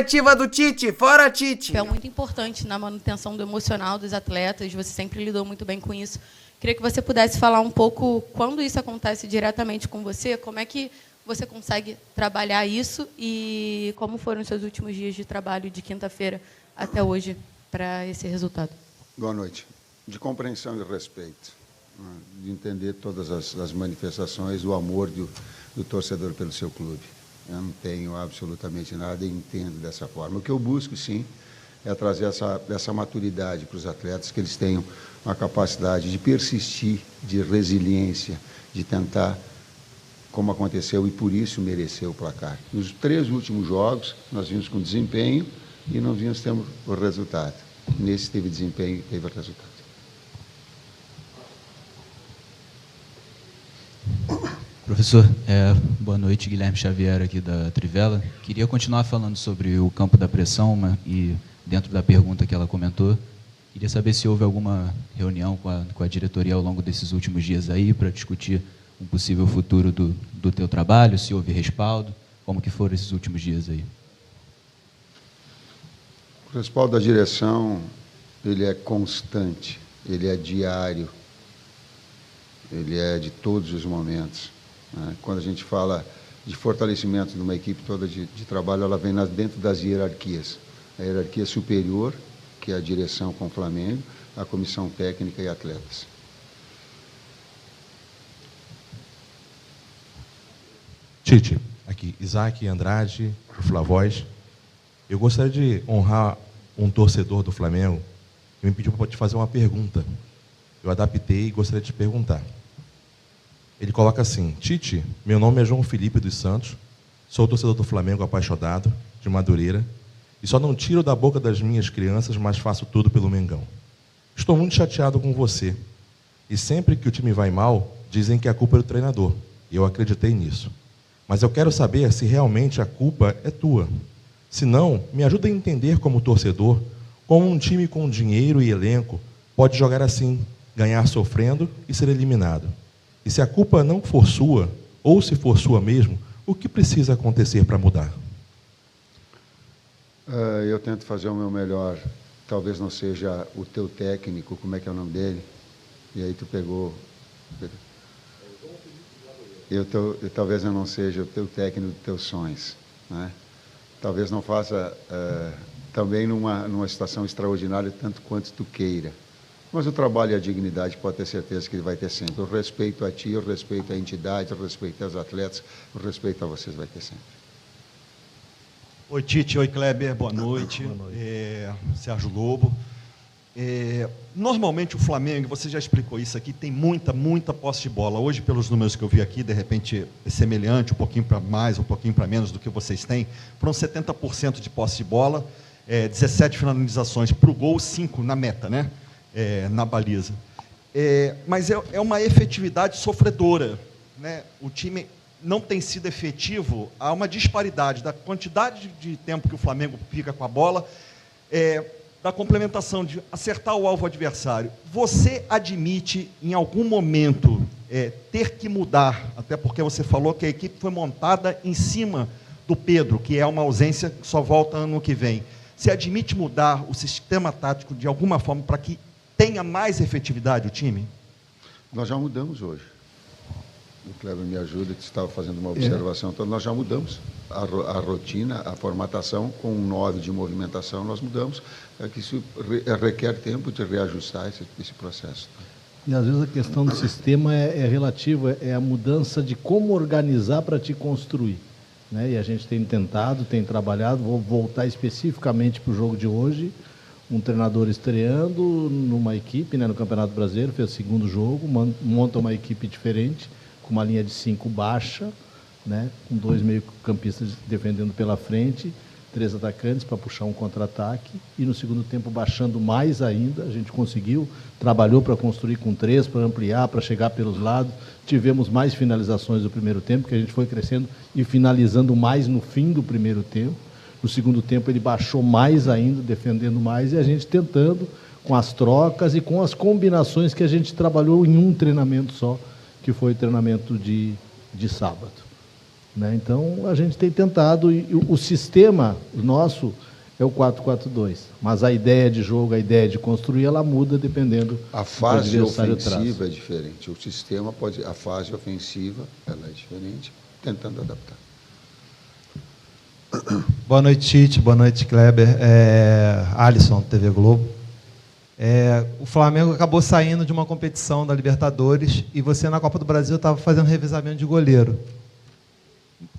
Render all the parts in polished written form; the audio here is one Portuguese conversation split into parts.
coletiva do Tite, fora Tite. É muito importante na manutenção do emocional dos atletas, você sempre lidou muito bem com isso. Queria que você pudesse falar um pouco, quando isso acontece diretamente com você, como é que você consegue trabalhar isso e como foram os seus últimos dias de trabalho de quinta-feira até hoje para esse resultado? Boa noite. De compreensão e respeito, de entender todas as manifestações, o amor do torcedor pelo seu clube. Eu não tenho absolutamente nada e entendo dessa forma. O que eu busco, sim, é trazer essa maturidade para os atletas, que eles tenham uma capacidade de persistir, de resiliência, de tentar, como aconteceu, e por isso mereceu o placar. Nos 3 últimos jogos, nós vimos com desempenho e não vimos tendo o resultado. Nesse teve desempenho e teve o resultado. Professor, boa noite, Guilherme Xavier aqui da Trivela. Queria continuar falando sobre o campo da pressão e dentro da pergunta que ela comentou, queria saber se houve alguma reunião com a diretoria ao longo desses últimos dias aí para discutir um possível futuro do teu trabalho, se houve respaldo, como que foram esses últimos dias aí? O respaldo da direção, ele é constante, ele é diário, ele é de todos os momentos. Quando a gente fala de fortalecimento de uma equipe toda de trabalho, ela vem dentro das hierarquias. A hierarquia superior, que é a direção com o Flamengo, a comissão técnica e atletas. Tite, aqui, Isaac Andrade, do Flavóis. Eu gostaria de honrar um torcedor do Flamengo que me pediu para te fazer uma pergunta. Eu adaptei e gostaria de te perguntar. Ele coloca assim: Tite, meu nome é João Felipe dos Santos, sou torcedor do Flamengo apaixonado, de Madureira, e só não tiro da boca das minhas crianças, mas faço tudo pelo Mengão. Estou muito chateado com você, e sempre que o time vai mal, dizem que a culpa é do treinador. Eu acreditei nisso. Mas eu quero saber se realmente a culpa é tua. Se não, me ajuda a entender como torcedor, como um time com dinheiro e elenco pode jogar assim, ganhar sofrendo e ser eliminado. E se a culpa não for sua, ou se for sua mesmo, o que precisa acontecer para mudar? Eu tento fazer o meu melhor. Talvez não seja o teu técnico, como é que é o nome dele? E aí tu pegou... talvez eu não seja o teu técnico dos teus sonhos, né? Talvez não faça também numa situação extraordinária tanto quanto tu queira. Mas o trabalho e a dignidade pode ter certeza que ele vai ter sempre. O respeito a ti, o respeito à entidade, o respeito aos atletas, o respeito a vocês vai ter sempre. Oi, Tite. Oi, Kleber. Boa noite. Boa noite. Sérgio Lobo. Normalmente o Flamengo, você já explicou isso aqui, tem muita posse de bola. Hoje, pelos números que eu vi aqui, de repente é semelhante, um pouquinho para mais, um pouquinho para menos do que vocês têm. Foram 70% de posse de bola, 17 finalizações para o gol, 5 na meta, né? Na baliza. Mas é uma efetividade sofredora, né? O time não tem sido efetivo, há uma disparidade da quantidade de tempo que o Flamengo fica com a bola, da complementação, de acertar o alvo adversário. Você admite, em algum momento, ter que mudar, até porque você falou que a equipe foi montada em cima do Pedro, que é uma ausência que só volta ano que vem. Você admite mudar o sistema tático de alguma forma para que tenha mais efetividade o time? Nós já mudamos hoje. O Kleber me ajuda, que estava fazendo uma observação. Então, nós já mudamos a rotina, a formatação, com um 9 de movimentação, nós mudamos. Que isso requer tempo de reajustar esse processo. E, às vezes, a questão do sistema é relativa, é a mudança de como organizar para te construir, né? E a gente tem tentado, tem trabalhado, vou voltar especificamente para o jogo de hoje, um treinador estreando numa equipe, né, no Campeonato Brasileiro, fez o segundo jogo, monta uma equipe diferente, com uma linha de 5 baixa, né, com 2 meio-campistas defendendo pela frente, 3 atacantes para puxar um contra-ataque, e no segundo tempo baixando mais ainda, a gente conseguiu, trabalhou para construir com 3, para ampliar, para chegar pelos lados, tivemos mais finalizações do primeiro tempo, que a gente foi crescendo e finalizando mais no fim do primeiro tempo. No segundo tempo ele baixou mais ainda, defendendo mais, e a gente tentando, com as trocas e com as combinações que a gente trabalhou em um treinamento só, que foi o treinamento de sábado. né? Então, a gente tem tentado, e o sistema nosso é o 4-4-2, mas a ideia de jogo, a ideia de construir, ela muda dependendo A do fase adversário ofensiva traz. é diferente. O sistema pode... A fase ofensiva, ela é diferente, tentando adaptar. Boa noite, Tite. Boa noite, Kleber. Alisson, TV Globo. O Flamengo acabou saindo de uma competição da Libertadores e você, na Copa do Brasil, estava fazendo revezamento de goleiro.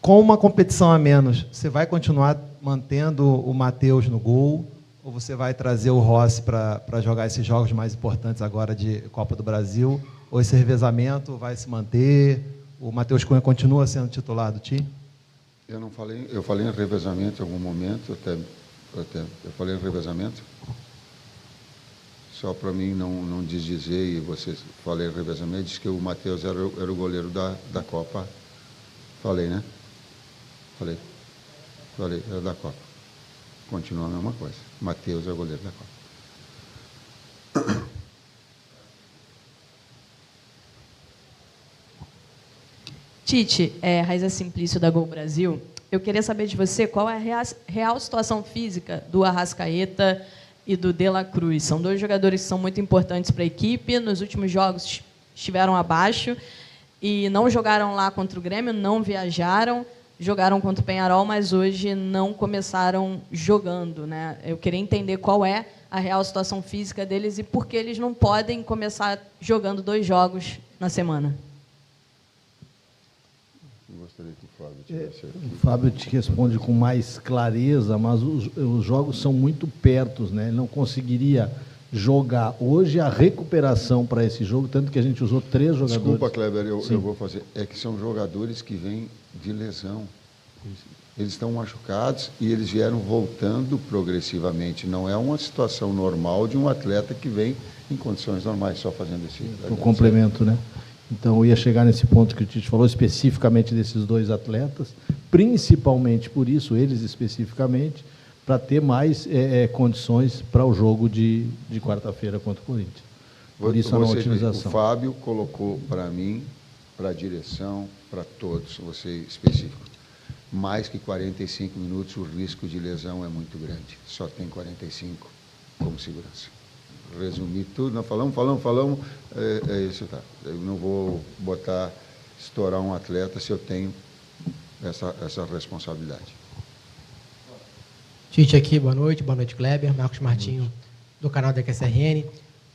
Com uma competição a menos, você vai continuar mantendo o Matheus no gol ou você vai trazer o Rossi para jogar esses jogos mais importantes agora de Copa do Brasil? Ou esse revezamento vai se manter? O Matheus Cunha continua sendo titular do time? Eu falei em revezamento em algum momento, eu falei em revezamento, só para mim não desdizer, e você falei em revezamento, disse que o Matheus era o goleiro da Copa. Falei, né? Falei, era da Copa. Continua a mesma coisa. Matheus é o goleiro da Copa. Tite, Raiza Simplício da Gol Brasil. Eu queria saber de você qual é a real situação física do Arrascaeta e do De La Cruz. São dois jogadores que são muito importantes para a equipe. Nos últimos jogos estiveram abaixo e não jogaram lá contra o Grêmio, não viajaram, jogaram contra o Peñarol, mas hoje não começaram jogando, né? Eu queria entender qual é a real situação física deles e por que eles não podem começar jogando 2 jogos na semana. Gostaria que o Fábio tivesse aqui. O Fábio te responde com mais clareza, mas os jogos são muito perto, né? Ele não conseguiria jogar hoje a recuperação para esse jogo, tanto que a gente usou 3 jogadores. Desculpa, Kleber, eu vou fazer. É que são jogadores que vêm de lesão. Eles estão machucados e eles vieram voltando progressivamente. Não é uma situação normal de um atleta que vem em condições normais, só fazendo esse... O complemento, né? Então, eu ia chegar nesse ponto que o Tite falou, especificamente desses 2 atletas, principalmente por isso, eles especificamente, para ter mais condições para o jogo de quarta-feira contra o Corinthians. Por isso a não utilização. O Fábio colocou para mim, para a direção, para todos, você específico, mais que 45 minutos, o risco de lesão é muito grande. Só tem 45 como segurança. Resumir tudo, nós falamos, isso tá. Eu não vou estourar um atleta se eu tenho essa responsabilidade. Tite aqui, boa noite Kleber, Marcos Martinho, do canal da QSRN.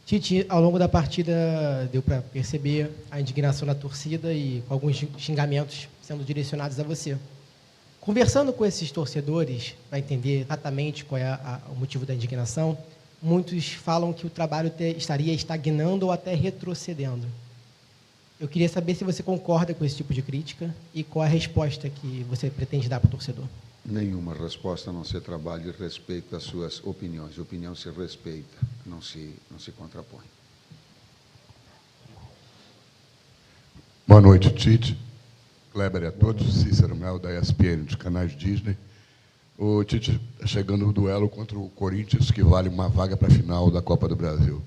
Tite, ao longo da partida deu para perceber a indignação da torcida e alguns xingamentos sendo direcionados a você. Conversando com esses torcedores, para entender exatamente qual é o motivo da indignação, muitos falam que o trabalho estaria estagnando ou até retrocedendo. Eu queria saber se você concorda com esse tipo de crítica e qual é a resposta que você pretende dar para o torcedor. Nenhuma resposta, a não ser trabalho e respeito às suas opiniões. A opinião se respeita, não se contrapõe. Boa noite, Tite, Kleber e a todos, Cícero Mel, da ESPN, dos canais Disney. O Tite chegando no duelo contra o Corinthians, que vale uma vaga para a final da Copa do Brasil.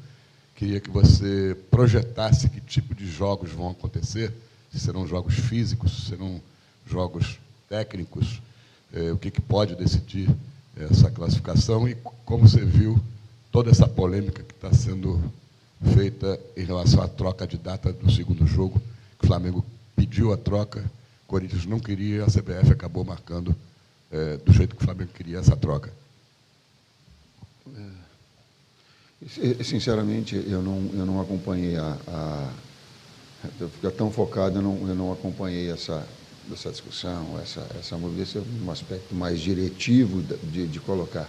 Queria que você projetasse que tipo de jogos vão acontecer, se serão jogos físicos, serão jogos técnicos, o que pode decidir essa classificação e como você viu toda essa polêmica que está sendo feita em relação à troca de data do segundo jogo, que o Flamengo pediu a troca, o Corinthians não queria, a CBF acabou marcando do jeito que o Flamengo queria essa troca. Sinceramente, eu não acompanhei eu fico tão focado, eu não acompanhei essa discussão, essa movimentação, um aspecto mais diretivo de colocar.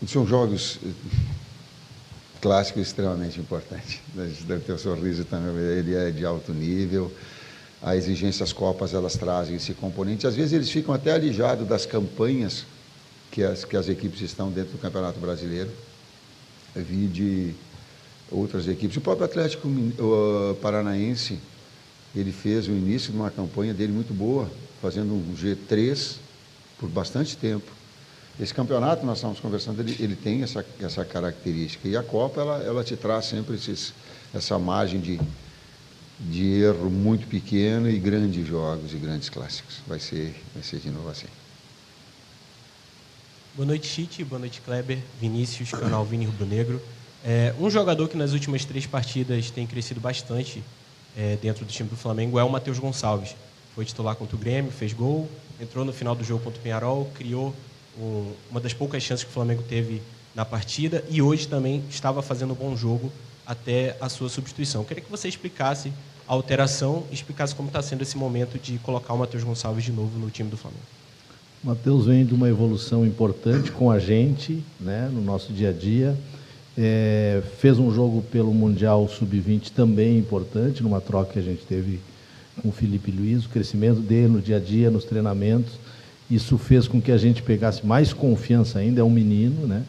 São jogos clássicos extremamente importantes. Deve ter o sorriso também, ele é de alto nível. A exigência das Copas, elas trazem esse componente. Às vezes eles ficam até alijados das campanhas que as equipes estão dentro do Campeonato Brasileiro. Eu vi de outras equipes. O próprio Atlético Paranaense, ele fez o início de uma campanha dele muito boa, fazendo um G3 por bastante tempo. Esse campeonato, nós estamos conversando, ele tem essa característica. E a Copa, ela te traz sempre essa margem de erro muito pequeno e grandes jogos e grandes clássicos. Vai ser de novo assim. Boa noite, Tite. Boa noite, Kleber. Vinícius, canal Vini Rubro Negro. Um jogador que nas últimas 3 partidas tem crescido bastante dentro do time do Flamengo é o Matheus Gonçalves. Foi titular contra o Grêmio, fez gol, entrou no final do jogo contra o Peñarol, criou uma das poucas chances que o Flamengo teve na partida e hoje também estava fazendo um bom jogo até a sua substituição. Eu queria que você explicasse a alteração e explicasse como está sendo esse momento de colocar o Matheus Gonçalves de novo no time do Flamengo. O Matheus vem de uma evolução importante com a gente, né, no nosso dia a dia. Fez um jogo pelo Mundial Sub-20 também importante, numa troca que a gente teve com o Felipe Luiz, o crescimento dele no dia a dia, nos treinamentos. Isso fez com que a gente pegasse mais confiança ainda, é um menino, né?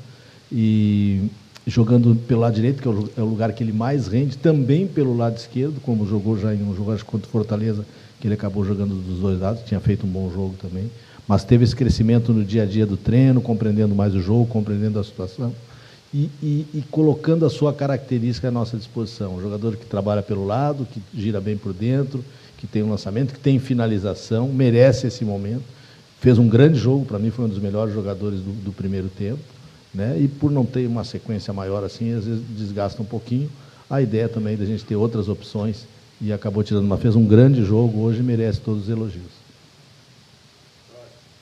E jogando pelo lado direito, que é o lugar que ele mais rende, também pelo lado esquerdo, como jogou já em um jogo contra o Fortaleza, que ele acabou jogando dos dois lados, tinha feito um bom jogo também, mas teve esse crescimento no dia a dia do treino, compreendendo mais o jogo, compreendendo a situação e colocando a sua característica à nossa disposição. Um jogador que trabalha pelo lado, que gira bem por dentro, que tem um lançamento, que tem finalização, merece esse momento. Fez um grande jogo, para mim foi um dos melhores jogadores do primeiro tempo, né? E por não ter uma sequência maior assim, às vezes desgasta um pouquinho. A ideia também da gente ter outras opções e acabou tirando fez um grande jogo hoje e merece todos os elogios.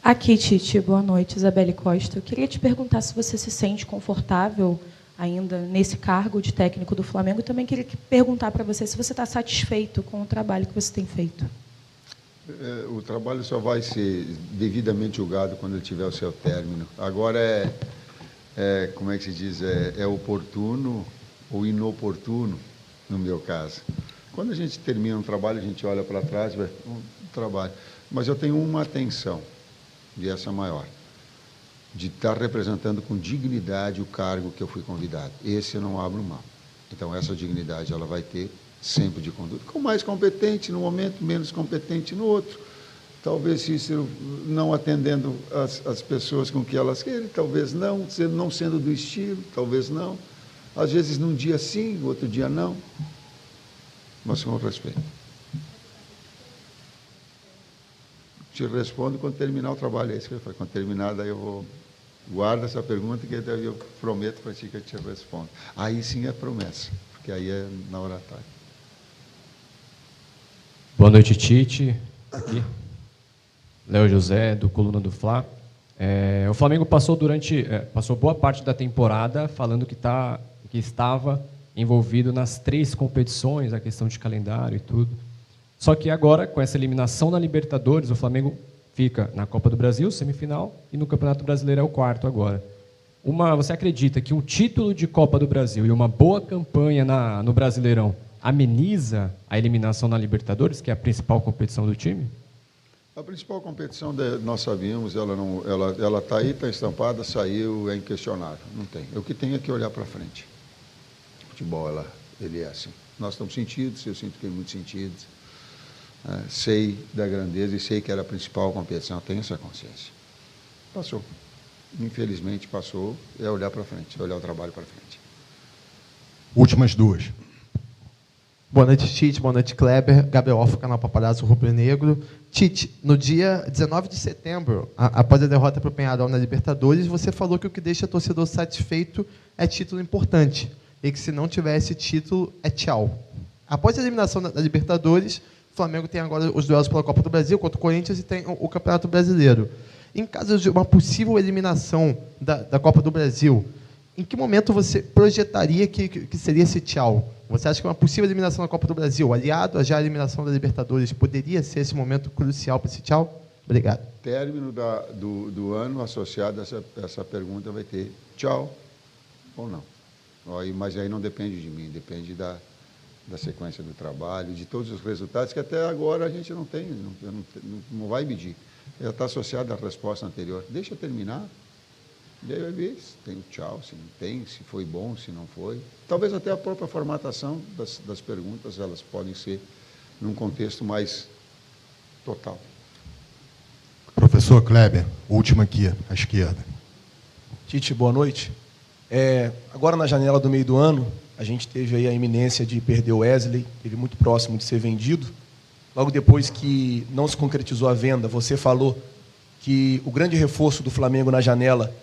Aqui, Tite, boa noite, Isabelle Costa. Eu queria te perguntar se você se sente confortável ainda nesse cargo de técnico do Flamengo. Eu também queria perguntar para você se você está satisfeito com o trabalho que você tem feito. O trabalho só vai ser devidamente julgado quando ele tiver o seu término. Agora como é que se diz, é oportuno ou inoportuno, no meu caso. Quando a gente termina um trabalho, a gente olha para trás, um trabalho. Mas eu tenho uma atenção, e essa maior, de estar representando com dignidade o cargo que eu fui convidado. Esse eu não abro mão. Então, essa dignidade ela vai ter sempre de conduta. Com mais competente no momento, menos competente no outro. Talvez Cícero não atendendo as pessoas com que elas querem, talvez não sendo do estilo, talvez não. Às vezes, num dia sim, outro dia não. Mas com respeito. Te respondo quando terminar o trabalho. É isso que eu falei. Quando terminar, daí eu vou... Guarda essa pergunta que daí eu prometo para ti que eu te respondo. Aí sim é promessa, porque aí é na oratória. Boa noite, Tite. Aqui. Léo José, do Coluna do Fla. O Flamengo passou boa parte da temporada falando que estava envolvido nas 3 competições, a questão de calendário e tudo. Só que agora, com essa eliminação na Libertadores, o Flamengo fica na Copa do Brasil, semifinal, e no Campeonato Brasileiro é o 4º agora. Você acredita que um título de Copa do Brasil e uma boa campanha no Brasileirão ameniza a eliminação na Libertadores, que é a principal competição do time? A principal competição nós sabíamos, ela está aí, está estampada, saiu, é inquestionável. Não tem. O que tem é que olhar para frente. O futebol, ele é assim. Nós estamos sentidos, eu sinto que tem muitos sentidos. Sei da grandeza e sei que era a principal competição, tenho essa consciência. Passou. Infelizmente passou, é olhar para frente, é olhar o trabalho para frente. Últimas 2. Boa noite, Tite. Boa noite, Kleber. Gabriel Alfa, canal Paparazzo Rubro Negro. Tite, no dia 19 de setembro, após a derrota para o Peñarol na Libertadores, você falou que o que deixa o torcedor satisfeito é título importante e que se não tivesse título, é tchau. Após a eliminação da Libertadores, o Flamengo tem agora os duelos pela Copa do Brasil contra o Corinthians e tem o Campeonato Brasileiro. Em caso de uma possível eliminação da Copa do Brasil, em que momento você projetaria que seria esse tchau? Você acha que uma possível eliminação da Copa do Brasil, aliado a já a eliminação da Libertadores, poderia ser esse momento crucial para esse tchau? Obrigado. Término do ano associado a essa pergunta vai ter tchau ou não. Mas aí não depende de mim, depende da sequência do trabalho, de todos os resultados que até agora a gente não tem, não vai medir. Já está associado à resposta anterior. Deixa eu terminar, e aí vai ver se tem o tchau, se não tem, se foi bom, se não foi. Talvez até a própria formatação das perguntas, elas podem ser num contexto mais total. Professor Kleber, última aqui, à esquerda. Tite, boa noite. Agora na janela do meio do ano, a gente teve aí a iminência de perder o Wesley, ele muito próximo de ser vendido. Logo depois que não se concretizou a venda, você falou que o grande reforço do Flamengo na janela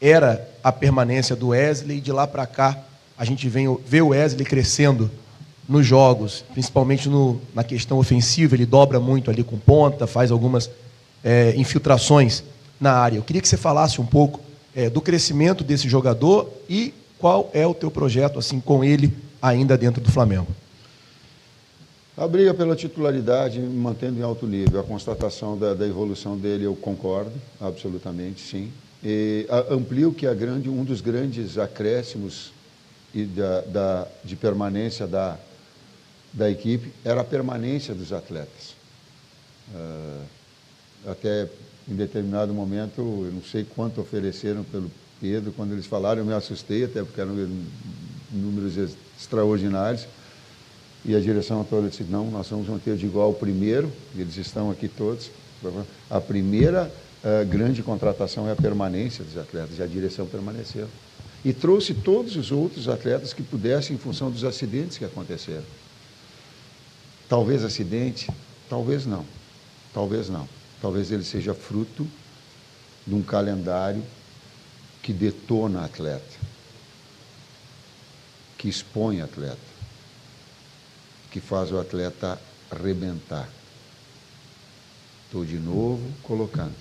era a permanência do Wesley, e de lá para cá a gente vê o Wesley crescendo nos jogos, principalmente na questão ofensiva, ele dobra muito ali com ponta, faz algumas infiltrações na área. Eu queria que você falasse um pouco do crescimento desse jogador e qual é o teu projeto assim com ele ainda dentro do Flamengo. A briga pela titularidade, mantendo em alto nível, a constatação da evolução dele, eu concordo, absolutamente, sim. E amplio que um dos grandes acréscimos de permanência da equipe era a permanência dos atletas. Até em determinado momento, eu não sei quanto ofereceram pelo Pedro, quando eles falaram, eu me assustei, até porque eram números extraordinários. E a direção toda disse, não, nós vamos manter de igual ao primeiro, eles estão aqui todos. A primeira grande contratação é a permanência dos atletas, e a direção permaneceu. E trouxe todos os outros atletas que pudessem, em função dos acidentes que aconteceram. Talvez acidente, talvez não. Talvez não. Talvez ele seja fruto de um calendário que detona atleta, que expõe atleta, que faz o atleta arrebentar. Estou de novo colocando.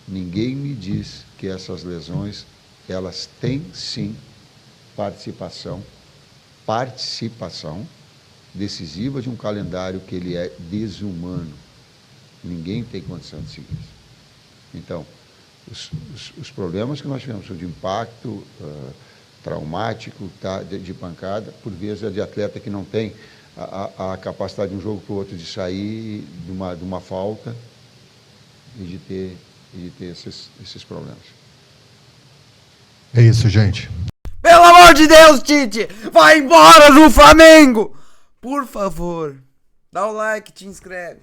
Ninguém me diz que essas lesões, elas têm sim participação decisiva de um calendário que ele é desumano. Ninguém tem condição de seguir isso. Então, os problemas que nós tivemos de impacto traumático, de pancada, por vezes é de atleta que não tem a capacidade de um jogo para o outro de sair de uma falta e de ter esses problemas. É isso, gente. Pelo amor de Deus, Tite! Vai embora do Flamengo! Por favor, dá o like, te inscreve.